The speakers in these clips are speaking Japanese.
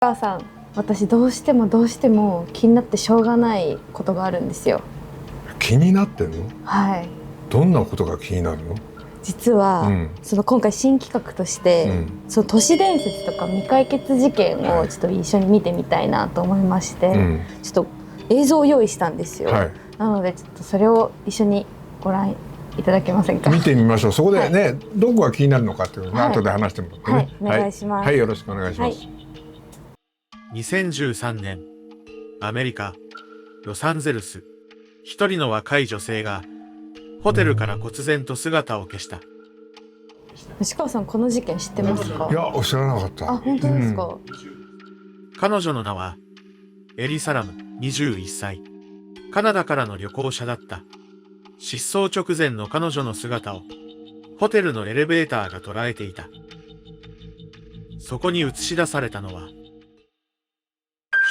お母さん、私どうしても気になってしょうがないことがあるんですよ。気になってんの？はい。どんなことが気になるの？実は、その今回新企画として、その都市伝説とか未解決事件をちょっと一緒に見てみたいなと思いまして、ちょっと映像を用意したんですよ。なのでちょっとそれを一緒にご覧いただけませんか？見てみましょう。そこでね、どこが気になるのかっていうのを後で話してもらってね。お願いします。はい、よろしくお願いします。2013年、アメリカ・ロサンゼルス、一人の若い女性がホテルから忽然と姿を消した。吉川さん、この事件知ってますか？いや、知らなかった。あ、本当ですか？彼女の名はエリ・サラム、21歳。カナダからの旅行者だった。失踪直前の彼女の姿をホテルのエレベーターが捉えていた。そこに映し出されたのは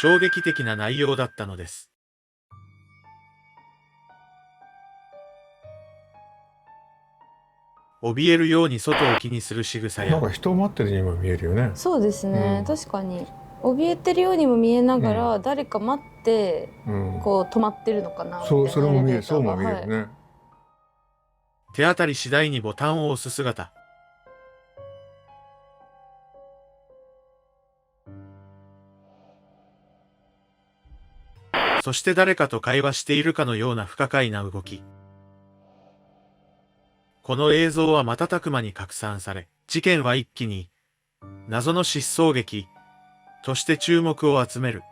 衝撃的な内容だったのです。怯えるように外を気にする仕草や、なんか人を待ってるようにも見えるよね。そうですね、確かに怯えてるようにも見えながら、誰か待って、こう止まってるのかなみたいな。それも見える、そうも見えるね。手当たり次第にボタンを押す姿。そして誰かと会話しているかのような不可解な動き。この映像は瞬く間に拡散され、事件は一気に謎の失踪劇として注目を集める。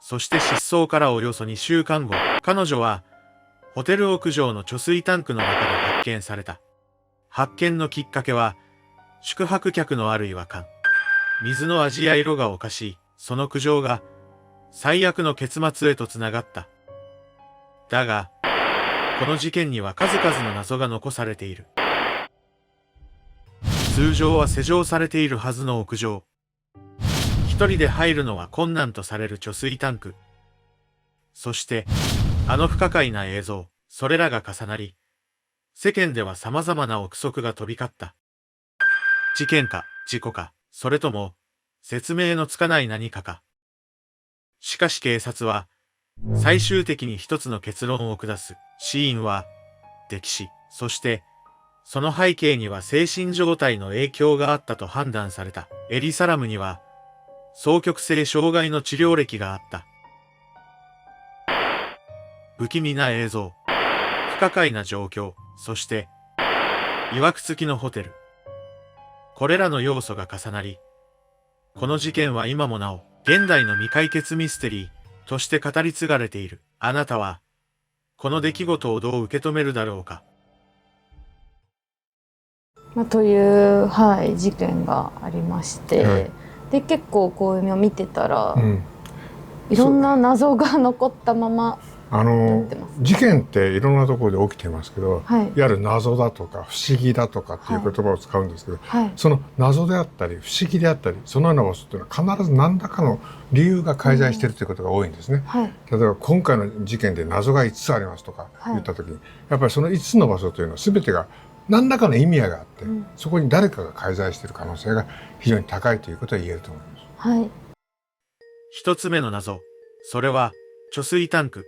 そして失踪からおよそ2週間後、彼女はホテル屋上の貯水タンクの中で発見された。発見のきっかけは宿泊客のある違和感。水の味や色がおかしい。その苦情が最悪の結末へとつながった。だが、この事件には数々の謎が残されている。通常は施錠されているはずの屋上。一人で入るのは困難とされる貯水タンク。そして、あの不可解な映像、それらが重なり、世間では様々な憶測が飛び交った。事件か、事故か、それとも、説明のつかない何かか。しかし警察は、最終的に一つの結論を下す。死因は、溺死。そして、その背景には精神状態の影響があったと判断された。エリ・サラムには、双極性障害の治療歴があった。不気味な映像、不可解な状況、そして、曰く付きのホテル。これらの要素が重なり、この事件は今もなお、現代の未解決ミステリーとして語り継がれている。あなたは、この出来事をどう受け止めるだろうか。という、事件がありまして、で結構こういうのを見てたら、いろんな謎が残ったまま事件っていろんなところで起きてますけど、いわゆる謎だとか不思議だとかっていう言葉を使うんですけど、その謎であったり不思議であったりそのような場所っていうのは必ず何らかの理由が介在しているということが多いんですね。例えば今回の事件で謎が5つありますとか言った時に、やっぱりその5つの場所というのは全てが何らかの意味合いがあって、そこに誰かが介在している可能性が非常に高いということは言えると思います。一つ目の謎、それは貯水タンク。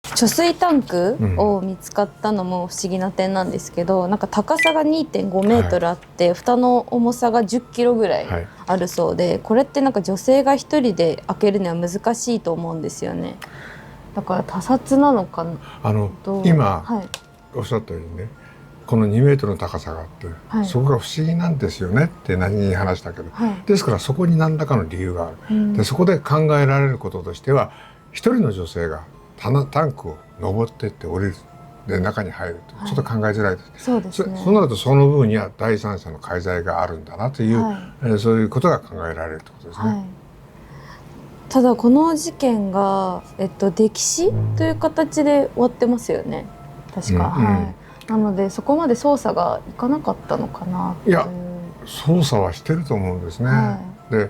貯水タンクを見つかったのも不思議な点なんですけど、なんか高さが2.5メートルあって、蓋の重さが10キロぐらいあるそうで、これってなんか女性が一人で開けるには難しいと思うんですよね。だから他殺なのかな。今、おっしゃったようにね、この2メートルの高さがあって、そこが不思議なんですよねって何に話したけど、ですからそこに何らかの理由がある。でそこで考えられることとしては、一人の女性がタンクを登ってって降りるで中に入るとちょっと考えづらいです。そうなるとその部分には第三者の介在があるんだなという、そういうことが考えられるということですね。ただこの事件が、溺死という形で終わってますよね、確か。なのでそこまで捜査がいかなかったのかなっていう。いや、捜査はしてると思うんですね。で、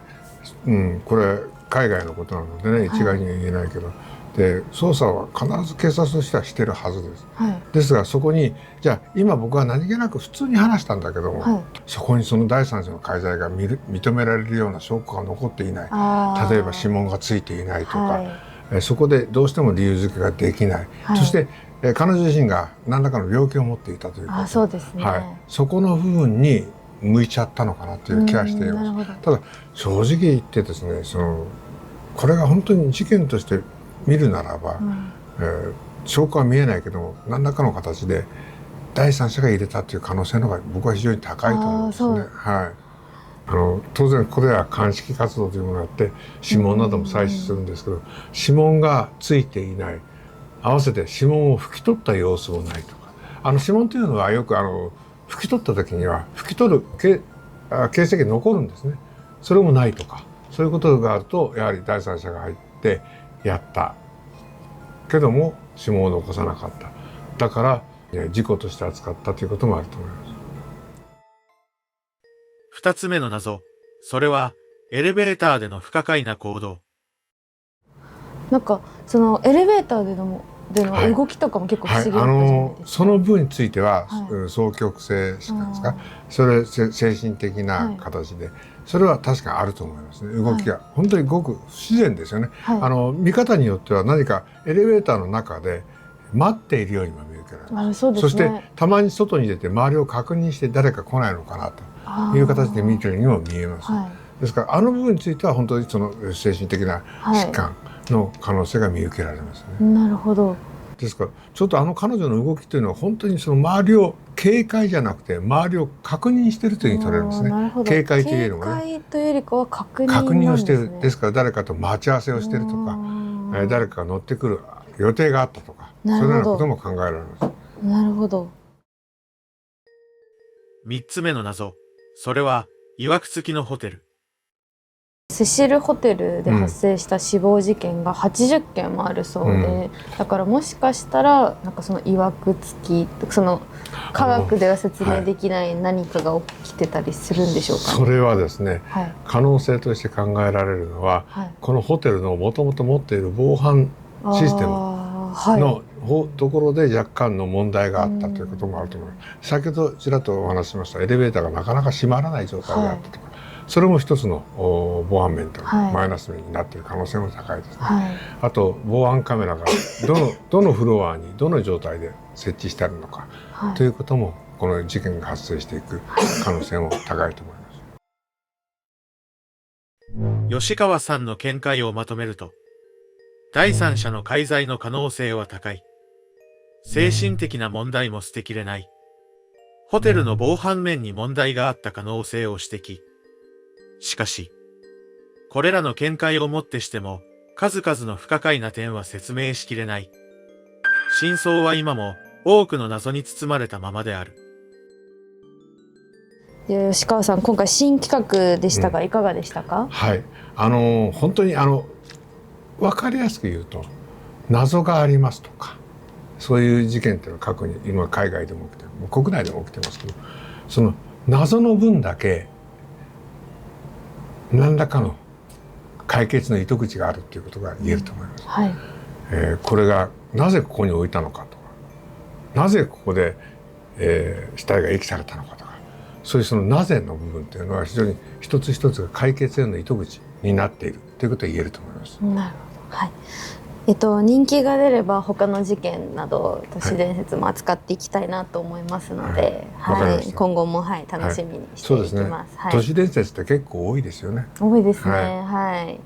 これ海外のことなのでね、一概には言えないけど、で捜査は必ず警察としてはしてるはずです、ですがそこにじゃあ今僕は何気なく普通に話したんだけども、そこにその第三者の介在が認められるような証拠が残っていない、例えば指紋がついていないとか、そこでどうしても理由付けができない、そして彼女自身が何らかの病気を持っていたということ、そうですね、そこの部分に向いちゃったのかなという気がしています。ただ正直言ってですね、これが本当に事件として見るならば、証拠は見えないけども何らかの形で第三者が入れたという可能性の方が僕は非常に高いと思うんですね。当然ここでは鑑識活動というものがあって指紋なども採取するんですけど、指紋がついていない、合わせて指紋を拭き取った様子もないとか、指紋というのはよく拭き取った時には拭き取る形跡が残るんですね。それもないとか、そういうことがあるとやはり第三者が入ってやったけども指紋を残さなかった、だから事故として扱ったということもあると思います。二つ目の謎、それはエレベーターでの不可解な行動。なんかそのエレベーターでの動きとかも結構不思議だったじゃないですか。その部分については、双極性疾患ですか、それ精神的な形で、それは確かにあると思いますね。動きが本当にごく不自然ですよね。見方によっては何かエレベーターの中で待っているようにも見受けられます。そしてたまに外に出て周りを確認して誰か来ないのかなという形で見ているようにも見えます。ですから部分については本当にその精神的な疾患の可能性が見受けられますね。なるほど。ですからちょっと彼女の動きというのは本当にその周りを警戒じゃなくて周りを確認しているというふうに取れるんですね。警戒というよりもね、警戒というよりかは確認なんですね。確認をしている。ですから誰かと待ち合わせをしているとか、誰かが乗ってくる予定があったとか、そういうようなことも考えられます。なるほど。三つ目の謎、それは曰く付きのホテル。セシルホテルで発生した死亡事件が80件もあるそうで、だからもしかしたらなんかその曰く付き、その科学では説明できない何かが起きてたりするんでしょうかね。それはですね、可能性として考えられるのは、このホテルのもともと持っている防犯システムのところで若干の問題があったということもあると思います。先ほどちらっとお話ししましたエレベーターがなかなか閉まらない状態があったとか、それも一つの防犯面とマイナス面になっている可能性も高いですね。あと防犯カメラがどのフロアにどの状態で設置してあるのか、ということもこの事件が発生していく可能性も高いと思います。吉川さんの見解をまとめると、第三者の介在の可能性は高い。精神的な問題も捨てきれない。ホテルの防犯面に問題があった可能性を指摘。しかし、これらの見解をもってしても、数々の不可解な点は説明しきれない。真相は今も多くの謎に包まれたままである。吉川さん、今回新企画でしたが、いかがでしたか？本当に分かりやすく言うと、謎がありますとか、そういう事件っていうのは過去に今海外でも起きてる、国内でも起きてますけど、その謎の分だけ何らかの解決の糸口があるっていうことが言えると思います。これがなぜここに置いたのかとか、なぜここで、死体が遺棄されたのかとか、そういうそのなぜの部分というのは非常に一つ一つが解決への糸口になっているということが言えると思います。なるほど。人気が出れば他の事件など都市伝説も扱っていきたいなと思いますので、今後も楽しみにしていきます。都市伝説って結構多いですよね。多いですね。